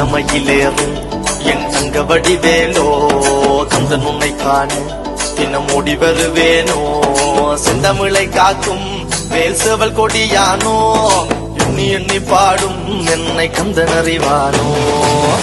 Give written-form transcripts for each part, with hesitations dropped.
வண்ணமயிலேறும் என் தங்க வடிவேலோ கந்தன் உன்னை காண தினம் ஓடி வருவேனோ செந்தமிழை காக்கும் வேல் சேவல் கொடியானோ எண்ணி எண்ணி பாடும் என்னை கந்தன் அறிவானோ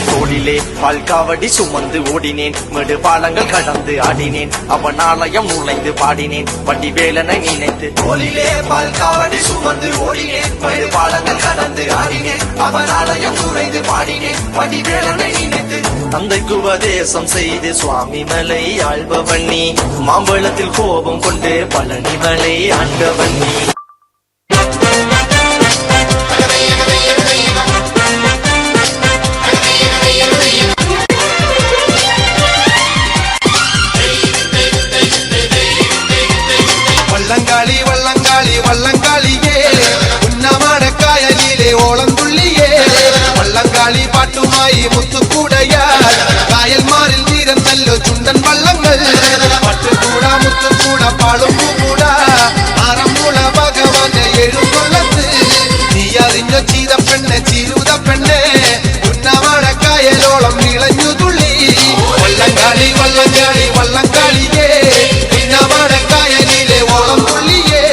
தோளிலே பால்காவடி சுமந்து ஓடினேன் மேடு பாலங்கள் கடந்து ஆடினேன் அவன் ஆலயம் நுழைந்து பாடினேன் வடிவேலனை நினைத்து தோளிலே பால்காவடி சுமந்து ஓடினேன் மேடு பாலங்கள் கடந்து ஆடினேன் அவன் ஆலயம் நுழைந்து பாடினேன் வடிவேலனை நினைத்து தந்தைக்கு உபதேசம் செய்து சுவாமி மலை ஆழ்பவன் நீ மாம்பழத்தில் கோபம் கொண்டு பழனி மலை ஆண்டவன் நீ வள்ளங்காளி வள்ளங்காளி வள்ளங்காளியே உன்னமான காயலிலே ஓளந்துள்ளியே வள்ளங்காளி பாட்டுமாயி முத்துக்கூடையார் காயல் மாறில் வீரன் நல்ல சுண்டன் வள்ளங்கள் பட்டுக்கூடா முத்துக்கூடா பாலும் பூக்கூடா ஆரம்பூட பகவான் எழுங்கொள்ளத்து நீ அறிഞ്ഞ ചീത പെണ്ണെ ചീരുത പെണ്ണെ ഉന്നமான കായലോളം ഇളഞ്ഞു തുള്ളി വള്ളങ്കാളി വള്ളങ്കാളി വള്ളങ്കാളിയേ ഉന്നமான കായലിലെ ഓളം തുള്ളിയേ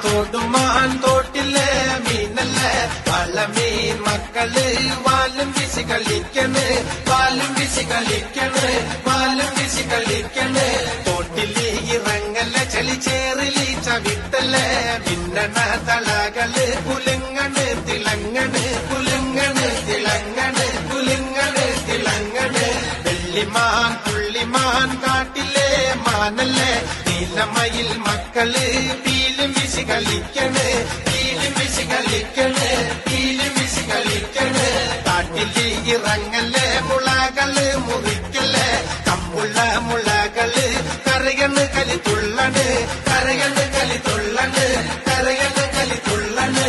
തോടുമാൻ തോട്ടിലെ മീനല്ലേ വളമീൻ മക്കള് വാലും വീശി കളിക്കണ് വാലും വീശി കളിക്കണ് വാലും വീശി കളിക്കണ് തോട്ടില് ഇറങ്ങല് ചെളിച്ചേറിലി ചവിട്ടല് മിന്നണ തളകള് കുലുങ്ങണ് തിളങ്ങണ് കുലുങ്ങണ് തിളങ്ങണ് കുലുങ്ങണ് തിളങ്ങണ് വെള്ളിമാൻ പുള്ളിമാൻ കാട്ടിലെ മാനല്ലേ നീലമയിൽ മക്കള് പീലും വീശി കളിക്കണ് പീലും വീശി കളിക്കണ് പീലും വീശി കളിക്കണ് കാട്ടില് ഇറങ്ങല് മുളകള് മുറിക്കല് കമ്പുള്ള മുളകള് കരയണ് കലി തുള്ളണ് കരയണ് കലി തുള്ളണ് കരയണ് കലി തുള്ളണ്